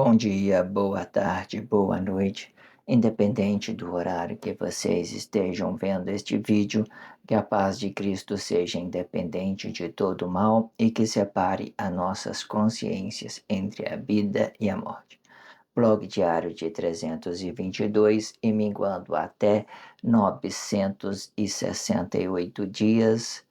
Bom dia, boa tarde, boa noite, independente do horário que vocês estejam vendo este vídeo, que a paz de Cristo seja independente de todo mal e que separe as nossas consciências entre a vida e a morte. Blog diário de 322 e minguando até 968 dias,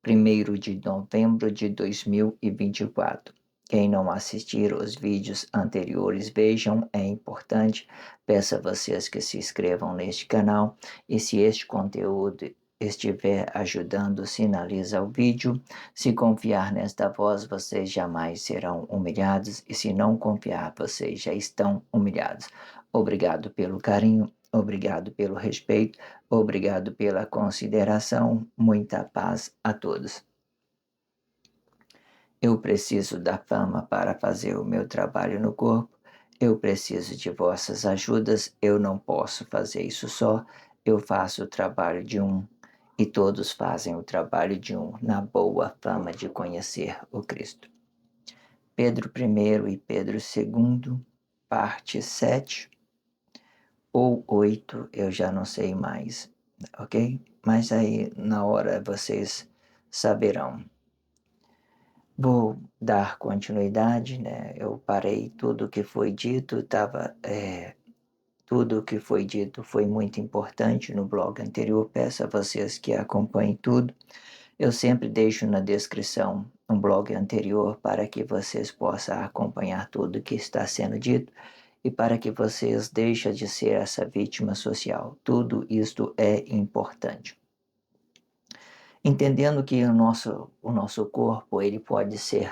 1º de novembro de 2024. Quem não assistir os vídeos anteriores, vejam, é importante. Peço a vocês que se inscrevam neste canal e se este conteúdo estiver ajudando, sinaliza o vídeo. Se confiar nesta voz, vocês jamais serão humilhados e se não confiar, vocês já estão humilhados. Obrigado pelo carinho, obrigado pelo respeito, obrigado pela consideração. Muita paz a todos. Eu preciso da fama para fazer o meu trabalho no corpo. Eu preciso de vossas ajudas. Eu não posso fazer isso só. Eu faço o trabalho de um e todos fazem o trabalho de um, na boa fama de conhecer o Cristo. Pedro I e Pedro II, parte 7 ou 8, eu já não sei mais, ok? Mas aí na hora vocês saberão. Vou dar continuidade, né? Eu parei tudo que foi dito, tudo que foi dito foi muito importante no blog anterior. Peço a vocês que acompanhem tudo. Eu sempre deixo na descrição um blog anterior para que vocês possam acompanhar tudo que está sendo dito e para que vocês deixem de ser essa vítima social. Tudo isto é importante. Entendendo que o nosso corpo ele pode ser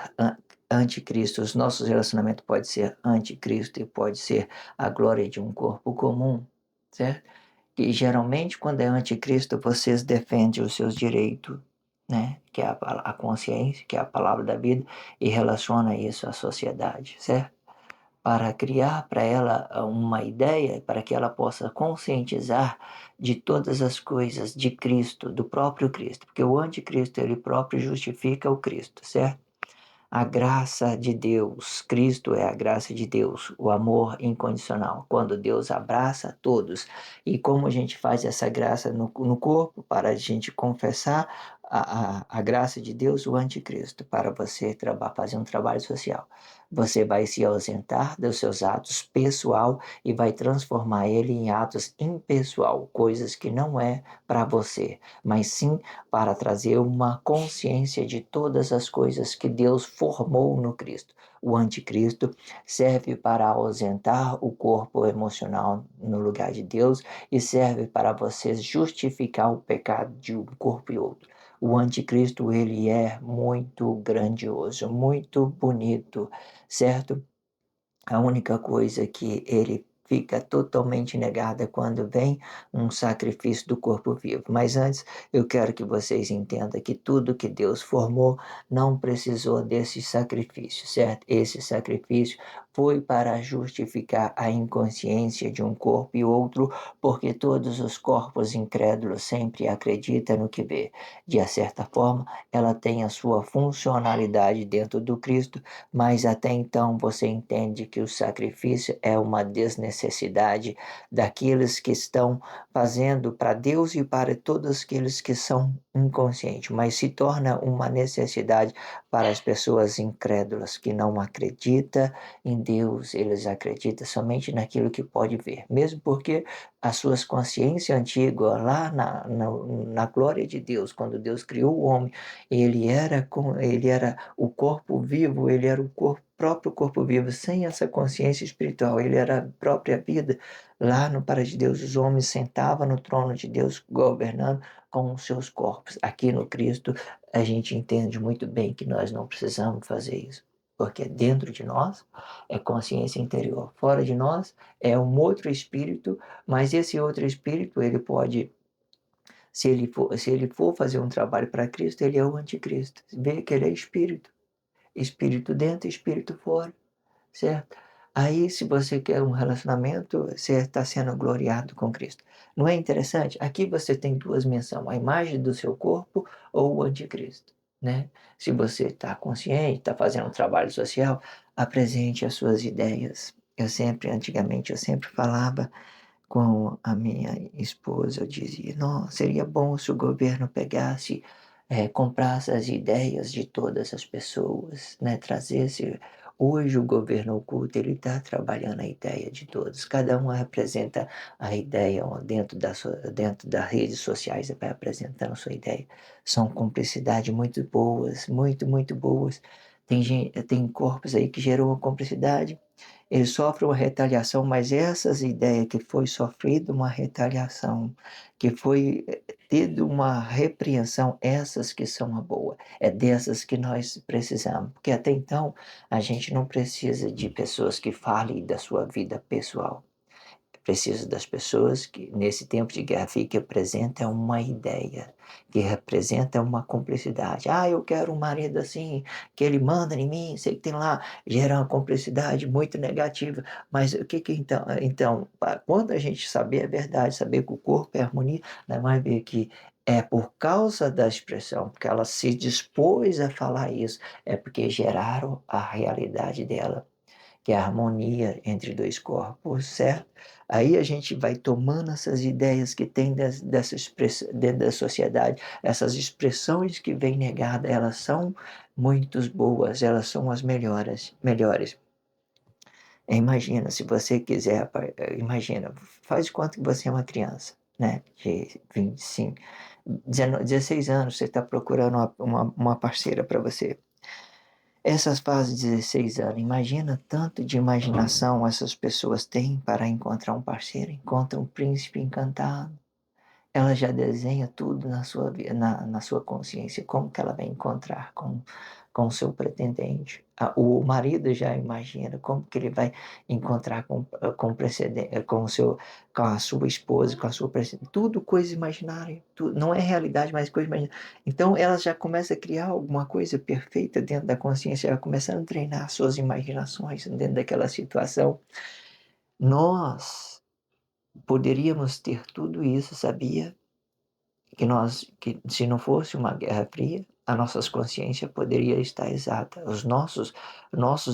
anticristo, os nossos relacionamentos podem ser anticristo e pode ser a glória de um corpo comum, certo? E geralmente quando é anticristo vocês defendem os seus direitos, né? Que é a consciência, que é a palavra da vida, e relaciona isso à sociedade, certo? Para criar para ela uma ideia, para que ela possa conscientizar de todas as coisas de Cristo, do próprio Cristo, porque o anticristo ele próprio justifica o Cristo, certo? A graça de Deus, Cristo é a graça de Deus, o amor incondicional, quando Deus abraça todos. E como a gente faz essa graça no corpo, para a gente confessar a graça de Deus, o anticristo, para você fazer um trabalho social. Você vai se ausentar dos seus atos pessoal e vai transformar ele em atos impessoal, coisas que não é para você, mas sim para trazer uma consciência de todas as coisas que Deus formou no Cristo. O anticristo serve para ausentar o corpo emocional no lugar de Deus e serve para você justificar o pecado de um corpo e outro. O anticristo ele é muito grandioso, muito bonito, certo? A única coisa que ele fica totalmente negada quando vem um sacrifício do corpo vivo. Mas antes, eu quero que vocês entendam que tudo que Deus formou não precisou desse sacrifício, certo? Esse sacrifício foi para justificar a inconsciência de um corpo e outro, porque todos os corpos incrédulos sempre acreditam no que vê. De certa forma, ela tem a sua funcionalidade dentro do Cristo, mas até então você entende que o sacrifício é uma desnecessidade daqueles que estão fazendo para Deus e para todos aqueles que são inconscientes, mas se torna uma necessidade para as pessoas incrédulas que não acreditam em Deus, eles acreditam somente naquilo que pode ver, mesmo porque as suas consciências antigas lá na glória de Deus, quando Deus criou o homem, ele era o corpo vivo, ele era o próprio corpo vivo, sem essa consciência espiritual, ele era a própria vida. Lá no paraíso de Deus, os homens sentavam no trono de Deus, governando com os seus corpos. Aqui no Cristo, a gente entende muito bem que nós não precisamos fazer isso, porque dentro de nós é consciência interior, fora de nós é um outro espírito, mas esse outro espírito, ele pode se ele for fazer um trabalho para Cristo, ele é o anticristo. Vê que ele é espírito. Espírito dentro, espírito fora, certo? Aí, se você quer um relacionamento, você está sendo gloriado com Cristo. Não é interessante? Aqui você tem duas menções, a imagem do seu corpo ou o anticristo. né? Se você está consciente, está fazendo um trabalho social, apresente as suas ideias. Antigamente, eu sempre falava com a minha esposa, eu dizia: "Não, seria bom se o governo pegasse, comprasse as ideias de todas as pessoas, né, trazesse". Hoje o governo oculto, ele está trabalhando a ideia de todos, cada um representa a ideia dentro das redes sociais, vai apresentando a sua ideia. São cumplicidades muito boas, muito, muito boas. Tem corpos aí que gerou a cumplicidade, ele sofre uma retaliação, mas essas ideias que foi sofrido uma retaliação, que foi tido uma repreensão, essas que são a boa. É dessas que nós precisamos, porque até então a gente não precisa de pessoas que falem da sua vida pessoal. Preciso das pessoas que, nesse tempo de Guerra Fria, que apresentam uma ideia, que representa uma cumplicidade. Ah, eu quero um marido assim, que ele manda em mim, sei que tem lá, gera uma cumplicidade muito negativa. Mas o que que então? Então, quando a gente saber a verdade, saber que o corpo é harmonia, nós vamos ver que é por causa da expressão, porque ela se dispôs a falar isso, é porque geraram a realidade dela, que é a harmonia entre dois corpos, certo? Aí a gente vai tomando essas ideias que tem dessa expressão dentro da sociedade, essas expressões que vêm negadas, elas são muito boas, elas são as melhores. Imagina, se você quiser, imagina, faz de conta que você é uma criança, né, de 25, 16 anos, você está procurando uma parceira para você. Essas fazem 16 anos, imagina tanto de imaginação essas pessoas têm para encontrar um parceiro, encontra um príncipe encantado. Ela já desenha tudo na sua consciência, como que ela vai encontrar com o seu pretendente. O marido já imagina como que ele vai encontrar com a sua esposa, com a sua precedente. Tudo coisa imaginária, tudo, não é realidade, mas coisa imaginária. Então ela já começa a criar alguma coisa perfeita dentro da consciência, ela começa a treinar suas imaginações dentro daquela situação. Nós poderíamos ter tudo isso, sabia? Que se não fosse uma guerra fria, a nossas consciência poderia estar exata, os nossos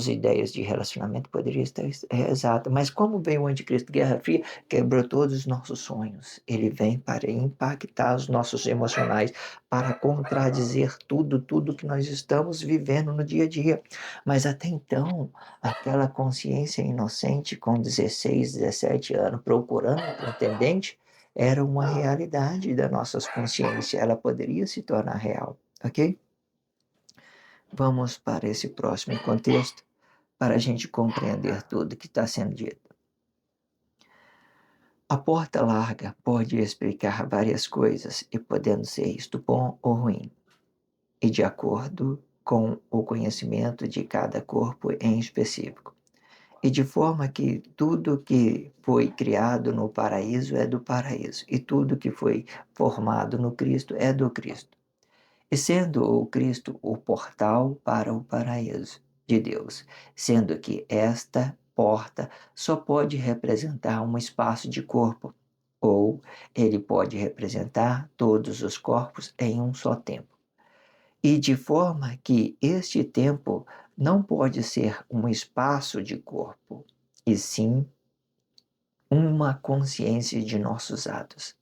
ideias de relacionamento poderia estar exata, mas como veio o anticristo, guerra fria, quebrou todos os nossos sonhos. Ele vem para impactar os nossos emocionais, para contradizer tudo que nós estamos vivendo no dia a dia. Mas até então, aquela consciência inocente com 16, 17 anos, procurando um pretendente, era uma realidade da nossa consciência, ela poderia se tornar real, ok? Vamos para esse próximo contexto para a gente compreender tudo que está sendo dito. A porta larga pode explicar várias coisas e podendo ser isto bom ou ruim, e de acordo com o conhecimento de cada corpo em específico. E de forma que tudo que foi criado no paraíso é do paraíso, e tudo que foi formado no Cristo é do Cristo. E sendo o Cristo o portal para o paraíso de Deus, sendo que esta porta só pode representar um espaço de corpo, ou ele pode representar todos os corpos em um só tempo. E de forma que este tempo não pode ser um espaço de corpo, e sim uma consciência de nossos atos,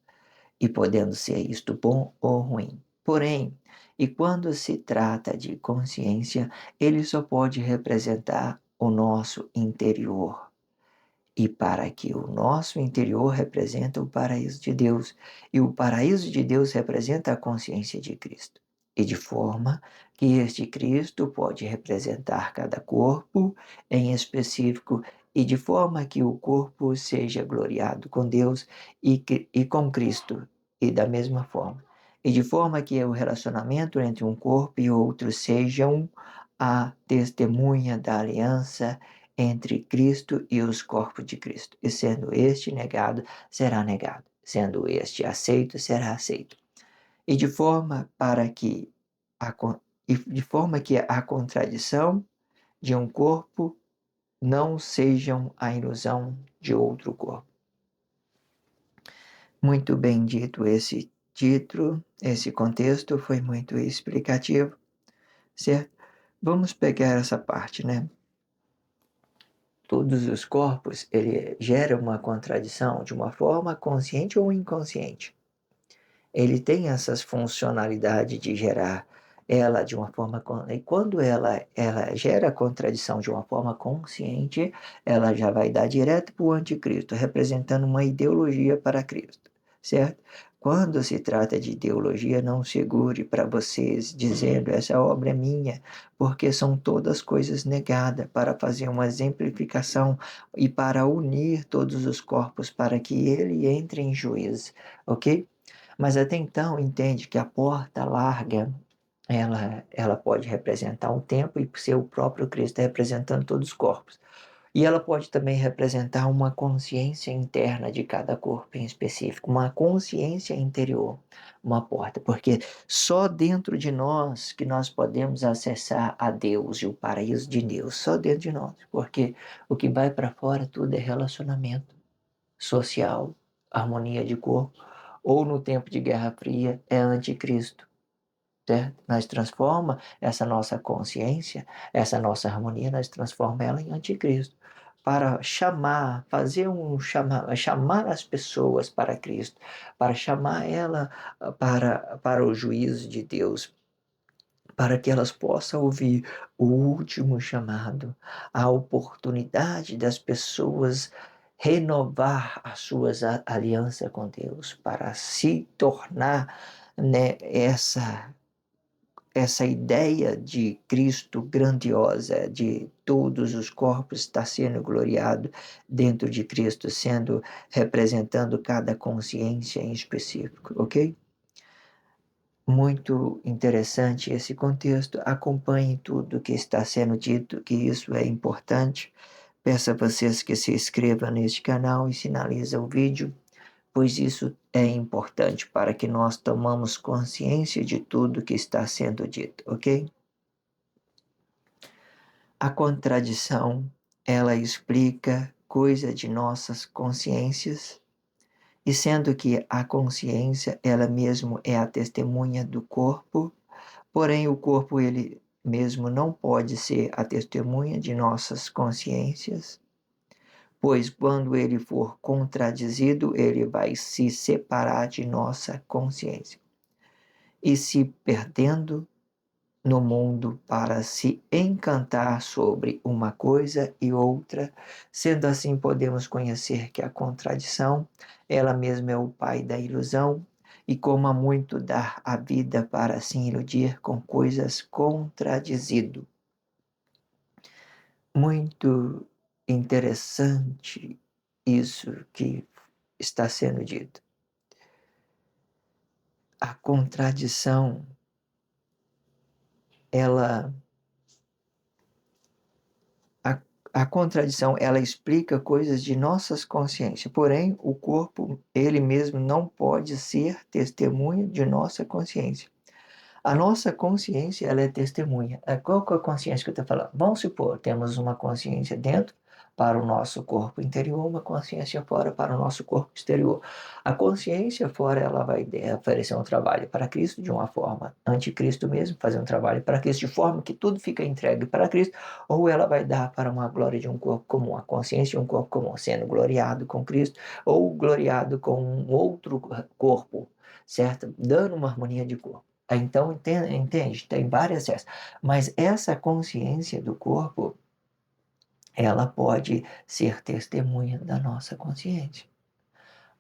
e podendo ser isto bom ou ruim. Porém, e quando se trata de consciência, ele só pode representar o nosso interior. E para que o nosso interior representa o paraíso de Deus, e o paraíso de Deus representa a consciência de Cristo. E de forma que este Cristo pode representar cada corpo em específico, e de forma que o corpo seja gloriado com Deus e com Cristo, e da mesma forma. E de forma que o relacionamento entre um corpo e outro sejam a testemunha da aliança entre Cristo e os corpos de Cristo. E sendo este negado, será negado. Sendo este aceito, será aceito. E de forma a, e de forma que a contradição de um corpo não sejam a ilusão de outro corpo. Muito bem dito esse título, esse contexto foi muito explicativo. certo? Vamos pegar essa parte, né? Todos os corpos, ele gera uma contradição de uma forma consciente ou inconsciente. Ele tem essas funcionalidades de gerar ela de uma forma e quando ela gera a contradição de uma forma consciente, ela já vai dar direto para o anticristo, representando uma ideologia para Cristo, certo? Quando se trata de ideologia, não segure para vocês dizendo essa obra é minha, porque são todas coisas negadas para fazer uma exemplificação e para unir todos os corpos para que ele entre em juízo, ok? Mas até então entende que a porta larga, ela pode representar um tempo e ser o próprio Cristo representando todos os corpos. E ela pode também representar uma consciência interna de cada corpo em específico, uma consciência interior, uma porta, porque só dentro de nós que nós podemos acessar a Deus e o paraíso de Deus, só dentro de nós, porque o que vai para fora tudo é relacionamento social, harmonia de corpo, ou no tempo de Guerra Fria é anticristo, certo? Nós transforma essa nossa consciência, essa nossa harmonia, nós transforma ela em anticristo. Para chamar, fazer chamar as pessoas para Cristo, para chamar ela para o juízo de Deus, para que elas possam ouvir o último chamado, a oportunidade das pessoas renovar as suas alianças com Deus, para se tornar, né, essa ideia de Cristo grandiosa, de todos os corpos estar sendo gloriado dentro de Cristo, sendo representando cada consciência em específico, ok? Muito interessante esse contexto. Acompanhe tudo que está sendo dito, que isso é importante. Peço a vocês que se inscrevam neste canal e sinalize o vídeo, pois isso é importante para que nós tomamos consciência de tudo que está sendo dito, ok? A contradição, ela explica coisa de nossas consciências, e sendo que a consciência, ela mesmo é a testemunha do corpo, porém, o corpo ele mesmo não pode ser a testemunha de nossas consciências, pois quando ele for contradizido, ele vai se separar de nossa consciência e se perdendo no mundo para se encantar sobre uma coisa e outra. Sendo assim, podemos conhecer que a contradição, ela mesma é o pai da ilusão, e como há muito dar a vida para se iludir com coisas contradizido. Muito interessante isso que está sendo dito. A contradição, ela A, a contradição, ela explica coisas de nossas consciências, porém, o corpo, ele mesmo não pode ser testemunha de nossa consciência. A nossa consciência, ela é testemunha. Qual que é a consciência que eu estou falando? Vamos supor, temos uma consciência dentro para o nosso corpo interior, uma consciência fora para o nosso corpo exterior. A consciência fora, ela vai oferecer um trabalho para Cristo de uma forma anticristo mesmo, fazer um trabalho para Cristo de forma que tudo fica entregue para Cristo, ou ela vai dar para uma glória de um corpo comum, a consciência de um corpo comum, sendo gloriado com Cristo, ou gloriado com um outro corpo, certo? Dando uma harmonia de corpo. Então, entende? Tem várias essas. Mas essa consciência do corpo, ela pode ser testemunha da nossa consciência.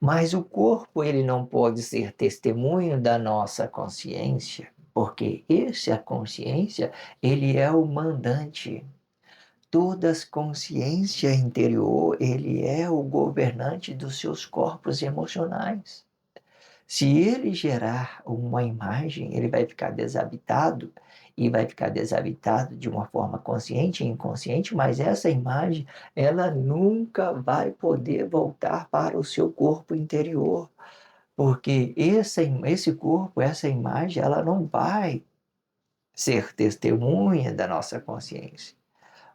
Mas o corpo, ele não pode ser testemunho da nossa consciência, porque essa consciência, ele é o mandante. Toda consciência interior, ele é o governante dos seus corpos emocionais. Se ele gerar uma imagem, ele vai ficar desabitado e vai ficar desabitado de uma forma consciente e inconsciente, mas essa imagem, ela nunca vai poder voltar para o seu corpo interior, porque esse corpo, essa imagem, ela não vai ser testemunha da nossa consciência.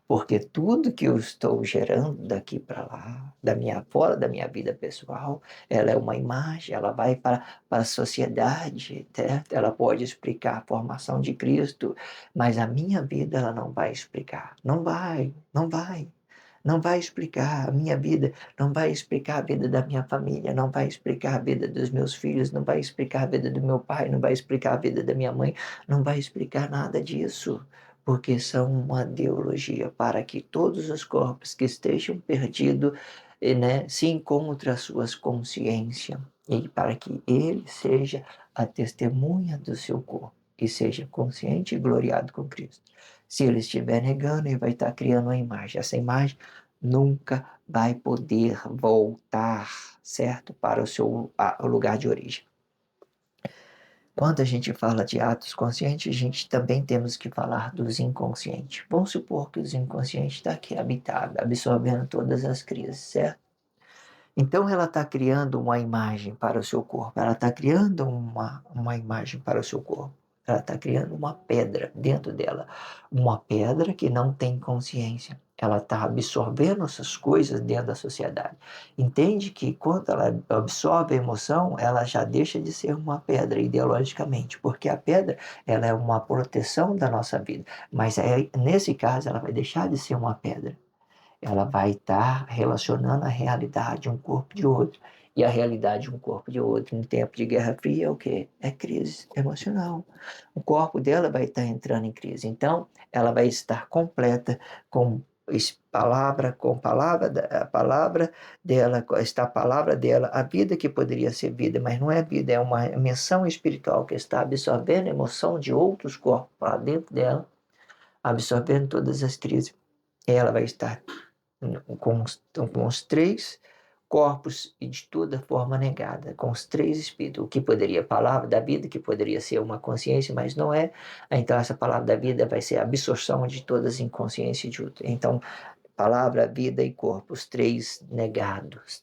porque tudo que eu estou gerando daqui para lá, fora da minha vida pessoal, ela é uma imagem, ela vai para a sociedade, certo? Ela pode explicar a formação de Cristo, mas a minha vida ela não vai explicar. Não vai, não vai. Não vai explicar a minha vida, não vai explicar a vida da minha família, não vai explicar a vida dos meus filhos, não vai explicar a vida do meu pai, não vai explicar a vida da minha mãe, não vai explicar nada disso, porque são uma ideologia para que todos os corpos que estejam perdidos, né, se encontrem as suas consciências e para que ele seja a testemunha do seu corpo e seja consciente e gloriado com Cristo. Se ele estiver negando, ele vai estar criando uma imagem. Essa imagem nunca vai poder voltar, certo? Para o lugar de origem. Quando a gente fala de atos conscientes, a gente também temos que falar dos inconscientes. Vamos supor que os inconscientes estão aqui habitados, absorvendo todas as crises, certo? Então ela está criando uma imagem para o seu corpo, ela está criando uma imagem para o seu corpo. Ela está criando uma pedra dentro dela, uma pedra que não tem consciência. Ela está absorvendo essas coisas dentro da sociedade. Entende que quando ela absorve a emoção, ela já deixa de ser uma pedra ideologicamente, porque a pedra ela é uma proteção da nossa vida. Mas nesse caso ela vai deixar de ser uma pedra, ela vai estar relacionando a realidade de um corpo de outro. E a realidade de um corpo de outro, em tempo de Guerra Fria, é o quê? É crise emocional. O corpo dela vai estar entrando em crise. Então, ela vai estar completa com a palavra dela, está a palavra dela, a vida que poderia ser vida, mas não é vida, é uma menção espiritual que está absorvendo a emoção de outros corpos para dentro dela, absorvendo todas as crises. E ela vai estar com os três corpos e de toda forma negada, com os três espíritos, o que poderia, a palavra da vida, que poderia ser uma consciência, mas não é, então essa palavra da vida vai ser a absorção de todas as inconsciências de outra. Então, palavra, vida e corpo, os três negados,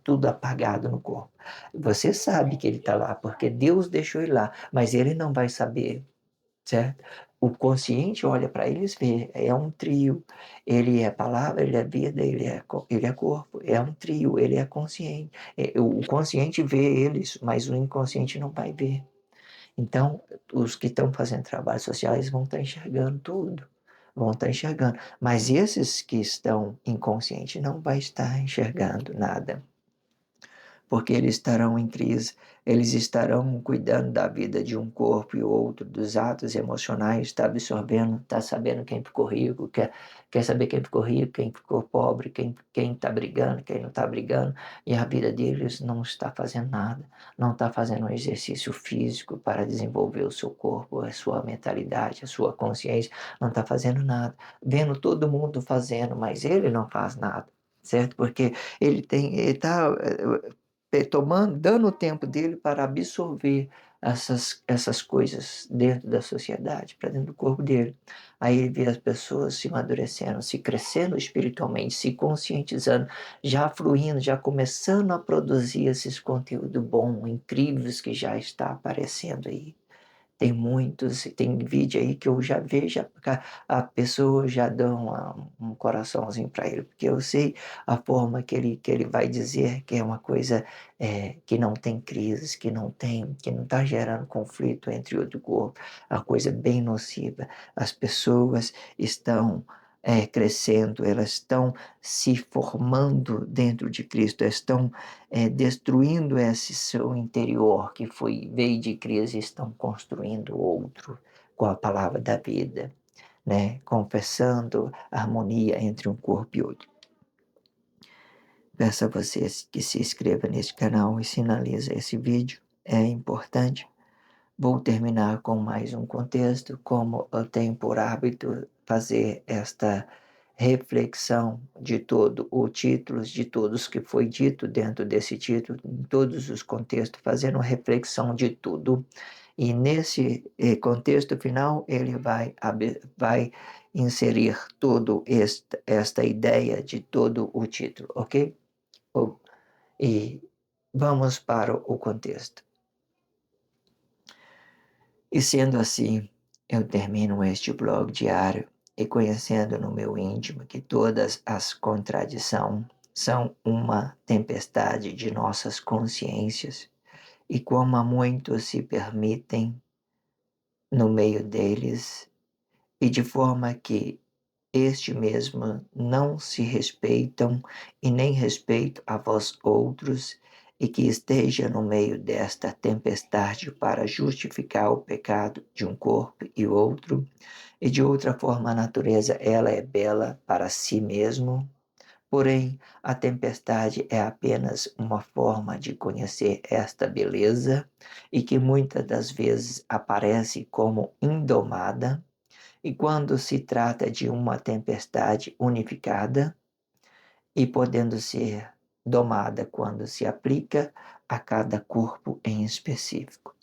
tudo apagado no corpo. Você sabe que ele está lá, porque Deus deixou ele lá, mas ele não vai saber, certo? O consciente olha para eles, vê, é um trio. Ele é palavra, ele é vida, ele é corpo. É um trio, ele é consciente. O consciente vê eles, mas o inconsciente não vai ver. Então, os que estão fazendo trabalhos sociais vão estar enxergando tudo, vão estar enxergando. Mas esses que estão inconscientes não vai estar enxergando nada, porque eles estarão em crise, eles estarão cuidando da vida de um corpo e outro, dos atos emocionais, está absorvendo, está sabendo quem ficou rico, quer saber quem ficou rico, quem ficou pobre, quem está brigando, quem não está brigando, e a vida deles não está fazendo nada, não está fazendo um exercício físico para desenvolver o seu corpo, a sua mentalidade, a sua consciência, não está fazendo nada, vendo todo mundo fazendo, mas ele não faz nada, certo? Porque ele está tomando, dando o tempo dele para absorver essas coisas dentro da sociedade, para dentro do corpo dele. Aí ele vê as pessoas se amadurecendo, se crescendo espiritualmente, se conscientizando, já fluindo, já começando a produzir esses conteúdos bons, incríveis que já está aparecendo aí. Tem muitos, tem vídeo aí que eu já vejo a pessoa já dá um coraçãozinho para ele, porque eu sei a forma que ele vai dizer que é uma coisa que não tem crise, que não está gerando conflito entre outro corpo, a coisa bem nociva. As pessoas estão crescendo, elas estão se formando dentro de Cristo, estão destruindo esse seu interior que veio de crise, estão construindo outro com a palavra da vida, né? Confessando a harmonia entre um corpo e outro. Peço a vocês que se inscrevam neste canal e sinalize esse vídeo, é importante. Vou terminar com mais um contexto, como eu tenho por hábito fazer esta reflexão de todo o título, de todos que foi dito dentro desse título, em todos os contextos, fazendo reflexão de tudo. E nesse contexto final, ele vai inserir todo esta ideia de todo o título, ok? E vamos para o contexto. E sendo assim, eu termino este blog diário reconhecendo no meu íntimo que todas as contradições são uma tempestade de nossas consciências e como há muitos se permitem no meio deles, e de forma que este mesmo não se respeitam e nem respeitam a vós outros, e que esteja no meio desta tempestade para justificar o pecado de um corpo e outro, e de outra forma a natureza ela é bela para si mesmo, porém a tempestade é apenas uma forma de conhecer esta beleza e que muitas das vezes aparece como indomada, e quando se trata de uma tempestade unificada e podendo ser domada quando se aplica a cada corpo em específico,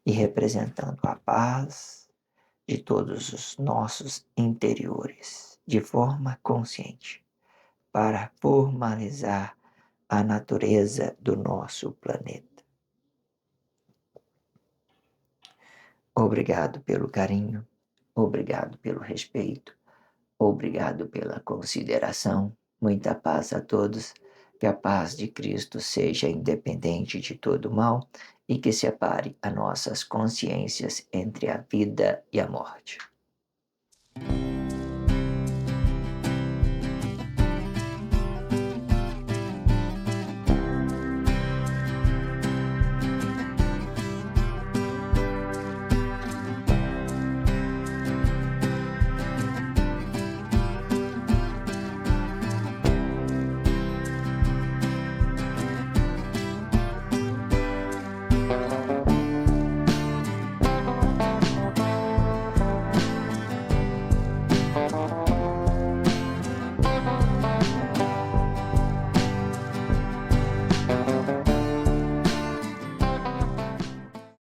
e representando a paz de todos os nossos interiores, de forma consciente, para formalizar a natureza do nosso planeta. Obrigado pelo carinho, obrigado pelo respeito, obrigado pela consideração. Muita paz a todos. Que a paz de Cristo seja independente de todo mal e que separe as nossas consciências entre a vida e a morte.